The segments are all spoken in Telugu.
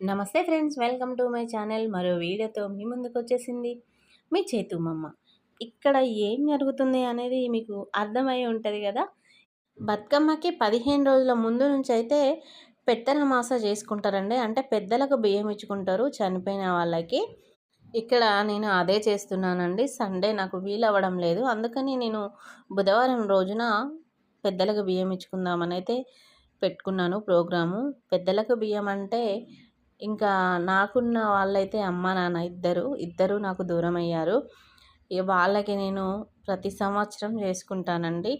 నమస్తే friends, welcome to my channel. మరో వీడియోతో మీ ముందుకు వచ్చేసింది మీ చేతుమమ్మ. ఇక్కడ ఏం జరుగుతుంది అనేది మీకు అర్థమై ఉంటుంది కదా. బతుకమ్మకి 15 రోజుల ముందు నుంచి అయితే పెత్తనమాస చేసుకుంటారండి. అంటే పెద్దలకు బియ్యం ఇచ్చుకుంటారు చనిపోయిన వాళ్ళకి. ఇక్కడ నేను అదే చేస్తున్నానండి. సండే నాకు వీలవ్వడం లేదు. అందుకని నేను బుధవారం రోజున పెద్దలకు బియ్యం ఇచ్చుకుందామని అయితే పెట్టుకున్నాను ప్రోగ్రాము. పెద్దలకు బియ్యం అంటే ఇంకా నాకున్న వాళ్ళైతే అమ్మ నాన్న ఇద్దరు నాకు దూరం అయ్యారు. ఇక వాళ్ళకి నేను ప్రతి సంవత్సరం చేసుకుంటానండి.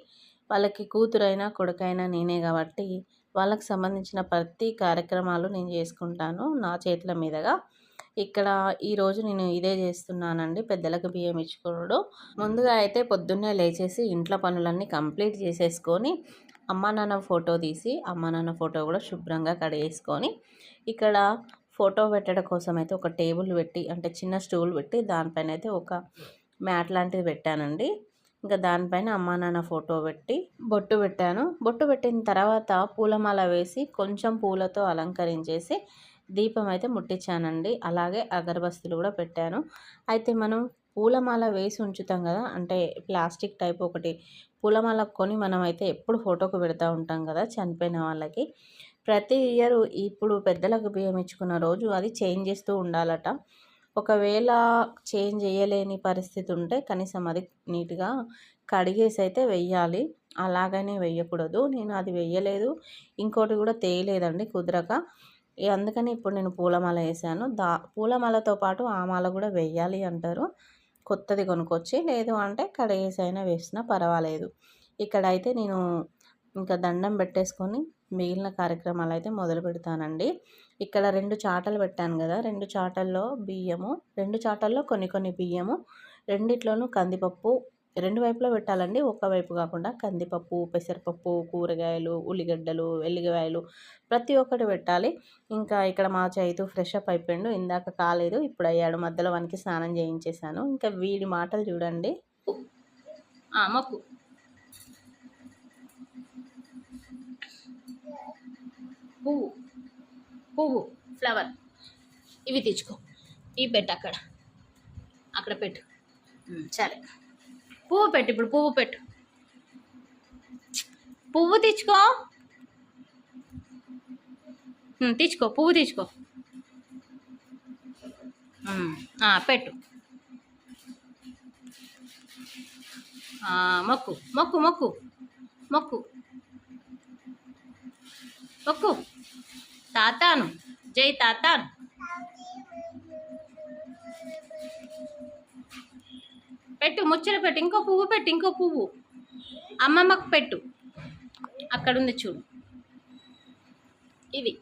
వాళ్ళకి కూతురైనా కొడుకైనా నేనే కాబట్టి వాళ్ళకి సంబంధించిన ప్రతి కార్యక్రమాలు నేను చేసుకుంటాను నా చేతుల మీదుగా. ఇక్కడ ఈరోజు నేను ఇదే చేస్తున్నానండి, పెద్దలకు బియ్యం ఇచ్చుకోవడం. ముందుగా అయితే పొద్దున్నే లేచేసి ఇంట్లో పనులన్నీ కంప్లీట్ చేసేసుకొని అమ్మ నాన్న ఫోటో తీసి అమ్మ నాన్న ఫోటో కూడా శుభ్రంగా కడిగేసుకొని ఇక్కడ ఫోటో పెట్టడం కోసం అయితే ఒక టేబుల్ పెట్టి, అంటే చిన్న స్టూల్ పెట్టి దానిపైన అయితే ఒక మ్యాట్ లాంటిది పెట్టానండి. ఇంకా దానిపైన అమ్మా నాన్న ఫోటో పెట్టి బొట్టు పెట్టాను. బొట్టు పెట్టిన తర్వాత పూలమాల వేసి కొంచెం పూలతో అలంకరించేసి దీపం అయితే ముట్టించానండి. అలాగే అగరబస్తీలు కూడా పెట్టాను. అయితే మనం పూలమాల వేసి ఉంచుతాం కదా, అంటే ప్లాస్టిక్ టైప్ ఒకటి పూలమాల కొని మనం అయితే ఎప్పుడు ఫోటోకు పెడతా ఉంటాం కదా చనిపోయిన వాళ్ళకి. ప్రతి ఇయర్ ఇప్పుడు పెద్దలకు బియ్యం ఇచ్చుకున్న రోజు అది చేంజ్ చేస్తూ ఉండాలట. ఒకవేళ చేంజ్ చేయలేని పరిస్థితి ఉంటే కనీసం అది నీట్గా కడిగేసి అయితే వెయ్యాలి. అలాగనే వెయ్యకూడదు. నేను అది వెయ్యలేదు, ఇంకోటి కూడా తేయలేదండి కుదరక. అందుకని ఇప్పుడు నేను పూలమాల వేసాను. పూలమాలతో పాటు ఆ మాల కూడా వెయ్యాలి అంటారు. కొత్తది కొనుక్కొచ్చి, లేదు అంటే కడిగేసి అయినా వేసినా పర్వాలేదు. ఇక్కడైతే నేను ఇంకా దండం పెట్టేసుకొని మిగిలిన కార్యక్రమాలు అయితే మొదలు పెడతానండి. ఇక్కడ 2 చాటలు పెట్టాను కదా, 2 చాటల్లో బియ్యము, 2 చాటల్లో కొన్ని బియ్యము, రెండిట్లోనూ కందిపప్పు, 2 వైపులా పెట్టాలండి, వైపు కాకుండా. కందిపప్పు, పెసరపప్పు, కూరగాయలు, ఉల్లిగడ్డలు, వెల్లిగవాయలు ప్రతి ఒక్కటి పెట్టాలి. ఇంకా ఇక్కడ మా చైతు ఫ్రెష్ అప్ అయిపోయిండు. ఇందాక కాలేదు, ఇప్పుడు అయ్యాడు. మధ్యలో వానికి స్నానం చేయించేశాను. ఇంకా వీడి మాటలు చూడండి. మొక్కు పువ్వు ఫ్లవర్ ఇవి తెచ్చుకో, ఇవి పెట్టు, అక్కడ పెట్టు. సరే, పువ్వు పెట్టు. ఇప్పుడు పువ్వు పెట్టు, పువ్వు తెచ్చుకో, పువ్వు తెచ్చుకో. పెట్టు. మొక్కు మొక్కు మొక్కు మొక్కు మొక్కు. తాతాను, జై తాతాను. పెట్టు, ముచ్చట పెట్టు. ఇంకో పువ్వు పెట్టు, ఇంకో పువ్వు అమ్మమ్మకు పెట్టు. అక్కడుంది చూడు, ఇది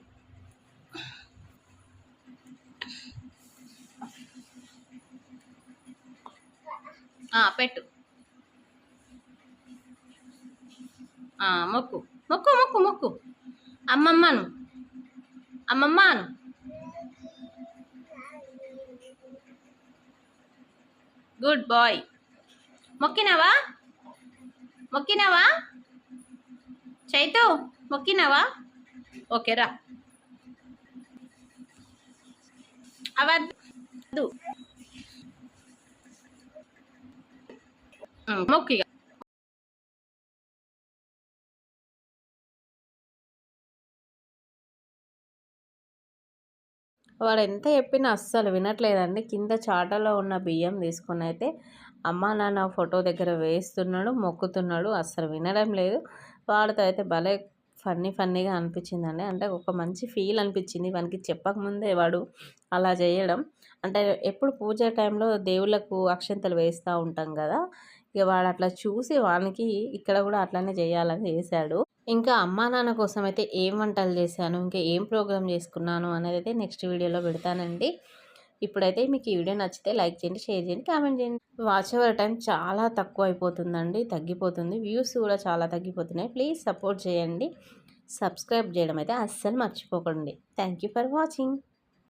పెట్టు. మొక్కు మొక్కు మొక్కు మొక్కు. అమ్మమ్మను, అమ్మమ్మను. Good boy. మొక్కినావా? మొక్కినావా చైతు? మొక్కినావా? ఓకే రా. అవద్దు, మొక్కిగా. వాడు ఎంత చెప్పినా అస్సలు వినట్లేదండి. కింద చాటలో ఉన్న బియ్యం తీసుకుని అయితే అమ్మా నాన్న ఫోటో దగ్గర వేస్తున్నాడు, మొక్కుతున్నాడు. అస్సలు వినడం లేదు. వాడితో అయితే భలే ఫన్నీగా అనిపించిందండి. అంటే ఒక మంచి ఫీల్ అనిపించింది వానికి చెప్పకముందే వాడు అలా చేయడం. అంటే ఎప్పుడు పూజ టైంలో దేవుళ్ళకు అక్షంతలు వేస్తూ ఉంటాం కదా, ఇక వాడు అట్లా చూసి వానికి ఇక్కడ కూడా అట్లనే చేయాలని చేశాడు. ఇంకా అమ్మా నాన్న కోసం అయితే ఏం వంటలు చేశాను, ఇంకా ఏం ప్రోగ్రామ్ చేసుకున్నాను అనేది అయితే నెక్స్ట్ వీడియోలో పెడతానండి. ఇప్పుడైతే మీకు ఈ వీడియో నచ్చితే లైక్ చేయండి, షేర్ చేయండి, కామెంట్ చేయండి. వాచ్ ఓవర్ టైం చాలా తక్కువ అయిపోతుందండి, తగ్గిపోతుంది. వ్యూస్ కూడా చాలా తగ్గిపోతున్నాయి. ప్లీజ్ సపోర్ట్ చేయండి. సబ్స్క్రైబ్ చేయడం అయితే అస్సలు మర్చిపోకండి. Thank you for watching.